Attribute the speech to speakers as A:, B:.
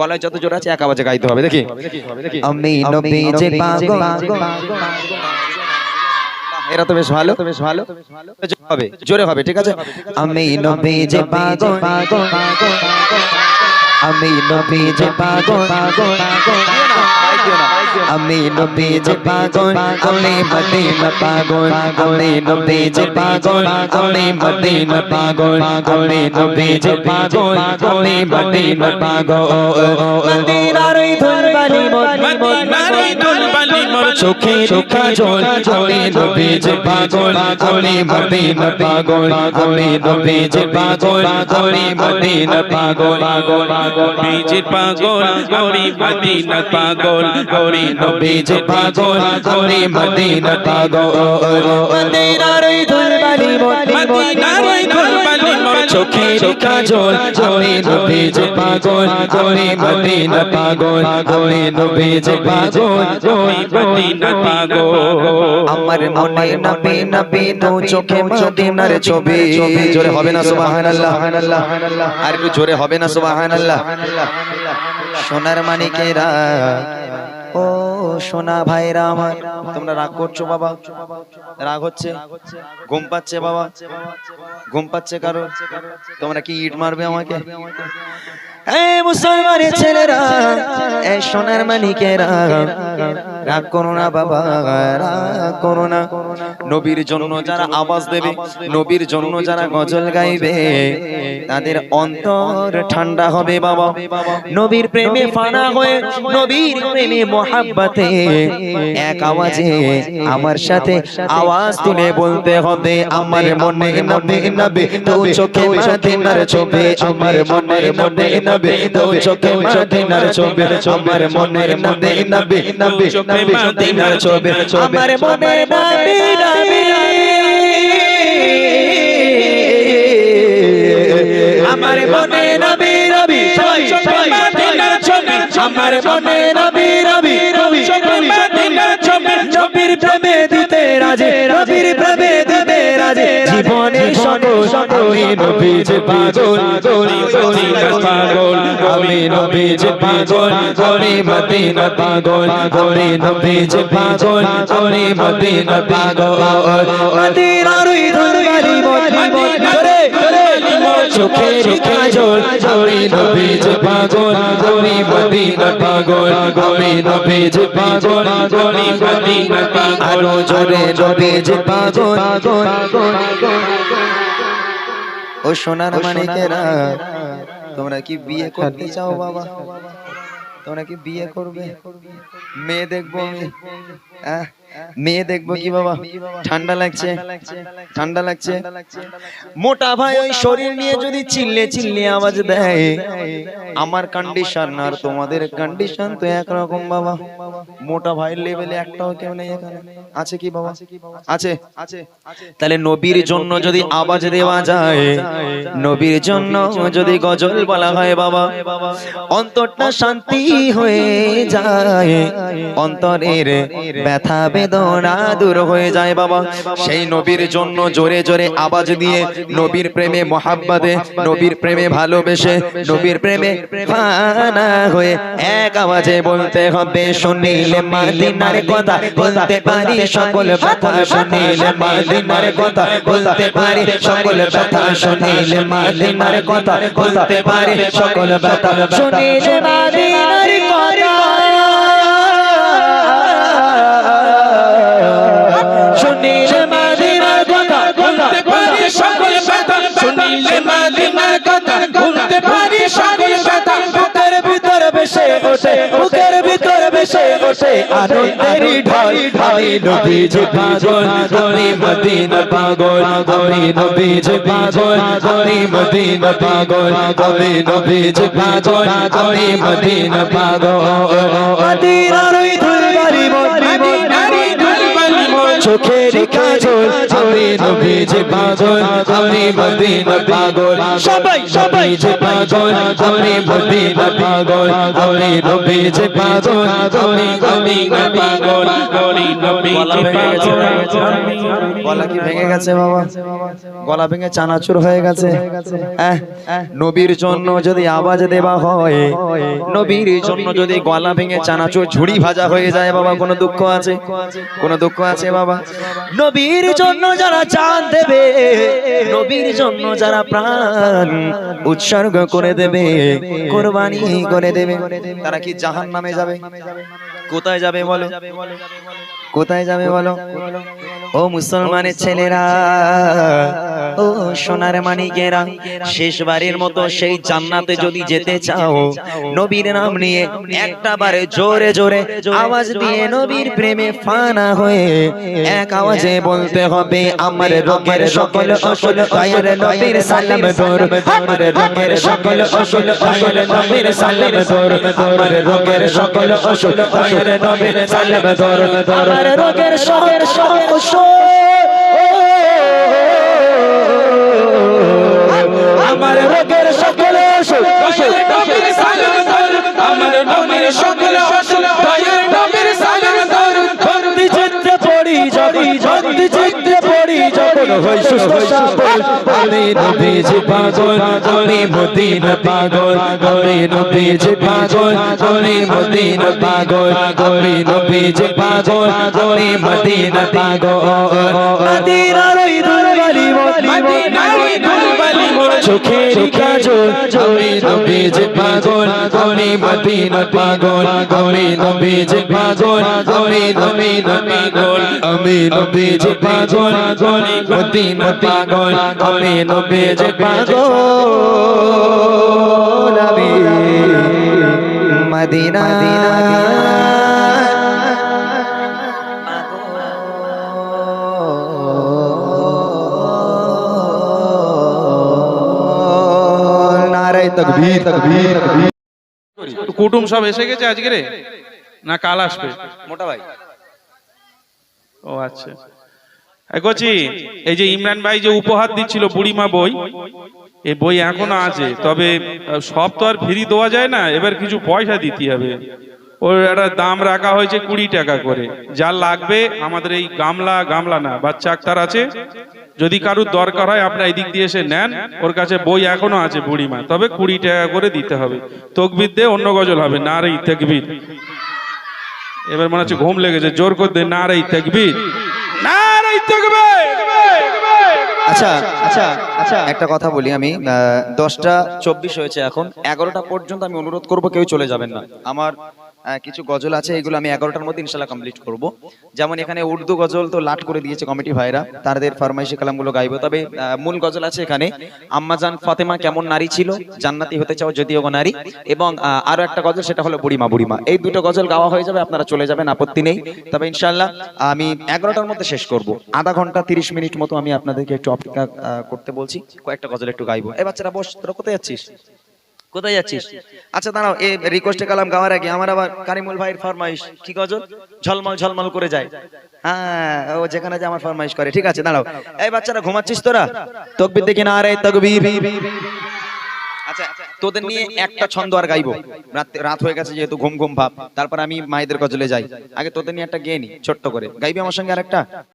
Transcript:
A: গলায় যত জোর আছে এক আওয়াজে গাইতে হবে। দেখি
B: আমি নবীজি পাগল।
A: এরা তো বেশ ভালো, হবে জোরে হবে, ঠিক আছে।
B: আমি নবীজি পাগল, আমি নবীজি পাগল, আমি নবীজি পাগল, আমি মদিনা পাগল, আমি নবীজি পাগল, আমি মদিনা পাগল, আমি নবীজি পাগল, আমি মদিনা পাগল। মদিনার ধুলবালি মোর চোখের কাজল, আমি নবীজি পাগল, আমি মদিনা পাগল, আমি নবীজি পাগল, আমি মদিনা পাগল।
C: নবীজি পাগল, আমি মদিনা পাগল, আমি
B: নবীজি পাগল, আমি মদিনা পাগল। মদিনার ধুলবালি মোর চোখের কাজল, আমি নবীজি পাগল, আমি মদিনা পাগল, আমি নবীজি পাগল,
C: আমি মদিনা পাগল।
B: আমার মনে নবী নবী দু চোখে মদিনার ছবি।
A: জোরে হবে না সুবহানাল্লাহ? আর একটু জোরে হবে না সুবহানাল্লাহ?
B: সোনার মানিকেরা, ও সোনা ভাইরা আমার,
A: তোমরা রাগ করছো বাবা? রাগ হচ্ছে? ঘুম পাচ্ছে বাবা? ঘুম পাচ্ছে কারো? তোমরা কি ইট মারবে আমাকে?
B: এই মুসলমানের ছেলেরা, এই সোনার মানিকেরা, রাগ করো না বাবা, রাগ করো না।
A: নবীর জন্য যারা আওয়াজ দেবে, নবীর জন্য যারা গজল গাইবে, তাদের অন্তর ঠান্ডা হবে বাবা।
B: নবীর প্রেমে ফানা হয়ে, নবীর প্রেমে মোহাব্বতে এক আওয়াজে আমার সাথে আওয়াজ তুলে বলতে হবে, আমার মনে নবী নবী দু চোখে মদিনার ছবি, আমার মনে নবী নবী দু চোখে মদিনার ছবি, আমার মনে নবী নবী নবী চোখে মদিনার ছবি, আমার মনে নবী নবী, আমার মনে নবী নবী চোখে মদিনার ছবি, আমার মনে নবী নবী চোখে মদিনার ছবি। নবীর প্রেমে দিতে রাজি, নবীর প্রেমে দিতে রাজি, জীবনের সকল আমি নবীজি পাগল, আমি মদিনা পাগল, আমি নবীজি পাগল, আমি মদিনা পাগল, আমি নবীজি পাগল, আমি মদিনা পাগল। মদিনার ধুলবালি মোর চোখের কাজল, আমি নবীজি পাগল, আমি মদিনা পাগল, আমি নবীজি পাগল, আমি মদিনা পাগল। আরো জোরে নবীজি পাগল। ও সোনার মানিকেরা,
A: তোমরা কি বিয়ে করতে চাও বাবা? তোমরা কি বিয়ে করবে? মেয়ে দেখবো আমি? মেয়ে দেখবো কি বাবা? ঠান্ডা লাগছে, ঠান্ডা লাগছে। মোটা ভাই ওই শরীর নিয়ে যদি চিল্লে চিল্লে আওয়াজ দেয়, আমার কন্ডিশন আর তোমাদের কন্ডিশন তো একরকম বাবা। মোটা ভাইয়ের লেভেলে একটাও কেউ নেই এখানে, আছে কি বাবা? আছে। তাহলে নবীর জন্য যদি আওয়াজ দেওয়া যায়, নবীর জন্য যদি গজল বলা হয় বাবা, অন্তরটা শান্তি হয়ে যায়, অন্তরের ব্যথা বেদনা দূর হয়ে যায় বাবা। সেই নবীর জন্য জোরে জোরে আওয়াজ দিয়ে, নবীর প্রেমে মোহাব্বতে, নবীর প্রেমে ভালোবেসে, নবীর প্রেমে ফানা হয়ে এক আওয়াজে বলতে হবে, শুনিলে মদিনার কথা বলতে পারি সকল ব্যথা, শুনিলে মদিনার কথা বলতে পারি সকল ব্যথা, শুনিলে মদিনার কথা বলতে পারি সকল ব্যথা, শুনিলে মদিনার কথা, শুনিলে মদিনার কথা বলতে পারি সকল ব্যথা, শুনিলে মদিনার কথা বলতে পারি সকল ব্যথা। বুকের ভিতর বেশে ওঠে, বুকের ভিতর বেশে ওঠে আনন্দের ঢল, আমি নবীজি পাগল, আমি মদিনা পাগল, আমি নবীজি পাগল, আমি মদিনা পাগল, আমি নবীজি পাগল, আমি মদিনা পাগল। মদিনার ধুলবালি মোর, মদিনার ধুলবালি মোর
B: চোখের কাজল আমি নবীজি পাগল আমি মদিনা পাগল সবাই সবাই যে পাগল আমি মদিনা পাগল আমি নবীজি পাগল আমি মদিনা পাগল
C: আমি নবীজি পাগল
A: গলা কি ভেঙে গেছে বাবা? গলা ভেঙে চানাচুর হয়ে গেছে? নবীর জন্য যদি আওয়াজ দেওয়া হয়, নবীর জন্য যদি গলা ভেঙে চানাচুর ঝুড়ি ভাজা হয়ে যায় বাবা, কোনো দুঃখ আছে? কোনো দুঃখ আছে বাবা? নবীর জন্য যারা জান দেবে, নবীর জন্য যারা প্রাণ উৎসর্গ করে দেবে, কোরবানি করে দেবে, তারা কি জাহান্নামে যাবে? কোথায় যাবে বলো? কোথায় যাবে বলো? ও মুসলমানের ছেলেরা, ও সোনার মানিকেরা, শেষবারের মতো সেই জান্নাতে যদি যেতে চাও, নবীর নাম নিয়ে একটা বারে জোরে জোরে আওয়াজ দিয়ে নবীর প্রেমে ফানা হয়ে এক আওয়াজে বলতে হবে, আমার রোগের সকল অসল দয়ার নবীর সালাম তোর, আমার রোগের সকল অসল দয়ার নবীর সালাম তোর, আমার রোগের সকল অসল দয়ার নবীর সালাম তোর, আমার রোগের সকল অসল, আমার রোগের সকল অসল
C: নবীর সালাম তোর, আমার নবীর সকল অসল দয়ার নবীর সালাম তোর,
B: ভক্তি চিত্রে পড়ি যখন, ভক্তি চিত্রে পড়ি যখন হই সুস্থ সবল, আমি নবীজি পাগল আমি মদিনা পাগল, আমি নবীজি পাগল আমি মদিনা পাগল, আমি নবীজি পাগল আমি মদিনা পাগল, মদিনার ওই দুলবালি
C: মদিনার ওই দুলবালি
B: চোখের কাজল আমি নবীজি পাগল আমি মদিনা পাগল, আমি নবীজি পাগল আমি মদিনা পাগল, আমি নবীজি পাগল আমি মদিনা পাগল, আমি নবীজি পাগল আমি মদিনা নারে তাকবীর তাকবীর তাকবীর।
C: কুটুম সব এসে গেছে আজকে রে, না কাল আসবে?
A: মোটা ভাই,
C: ও আচ্ছা। কচি, এই যে ইমরান ভাই যে উপহার দিচ্ছিল বুড়িমা বই, এই বই এখনো আছে, তবে সব তো আর ফ্রি দেওয়া যায় না, এবার কিছু পয়সা দিতে হবে। ওর একটা দাম রাখা হয়েছে 20 টাকা করে। যার লাগবে আমাদের এই গামলা না, বাচ্চা আক্তার আছে, যদি কারুর দরকার হয় আপনারা এই দিক দিয়ে এসে নেন, ওর কাছে বই এখনো আছে বুড়িমা, তবে 20 টাকা করে দিতে হবে। তকবির দিয়ে অন্য গজল হবে, নারে তাকবীর। এবার মনে হচ্ছে ঘুম লেগেছে, জোর করে দে নারে তাকবীর, নারে তাকবীর।
A: আচ্ছা আচ্ছা আচ্ছা, একটা কথা বলি আমি, 10:24 হয়েছে, এখন 11টা পর্যন্ত আমি অনুরোধ করব কেউ চলে যাবেন না। আমার কিছু গজল আছে, এগুলো আমি 11টার মধ্যে ইনশাআল্লাহ কমপ্লিট করব। যেমন এখানে উর্দু গজল তো লাট করে দিয়েছে কমিটি ভাইরা, তাদের ফরমাইশি কালামগুলো গাইবো, তবে মূল গজল আছে এখানে, আম্মাজান ফাতেমা কেমন নারী ছিল, জান্নাতি হতে চাও যদিও গো নারী, এবং আরো একটা গজল, সেটা হলো বুড়িমা বুড়িমা। এই দুটো গজল গাওয়া হয়ে যাবে, আপনারা চলে যাবেন, আপত্তি নেই। তবে ইনশাআল্লাহ আমি 11টার মধ্যে শেষ করব। আধা ঘন্টা 30 মিনিট মতো আমি আপনাদেরকে একটু অপেক্ষা করতে বলছি, কয়েকটা গজল একটু গাইবো। এই বাচ্চারা বস, তোরা কোথায় যাচ্ছিস? কোথায় যাচ্ছিস? আচ্ছা দাঁড়াও, এই রিকোয়েস্টে কালাম গাওয়ার আগে আমার আবার কারিমুল ভাইয়ের ফরমাইশ, কি গজল? ঝলমল ঝলমল করে যায়। হ্যাঁ, ও যেখানে যে আমার ফরমাইশ করে। ঠিক আছে দাঁড়াও। এই বাচ্চারা ঘুমাচ্ছিস তোরা? তাকবীর দেখি, নারে তাকবীর। আচ্ছা, তোদের নিয়ে একটা ছন্দ আর গাইবো, রাত হয়ে গেছে যেহেতু, ঘুম ঘুম ভাব, তারপর আমি মায়েদের গজলে যাই। আগে তোদের নিয়ে একটা গেয়ে নি ছোট্ট করে, গাইবি আমার সঙ্গে আরেকটা?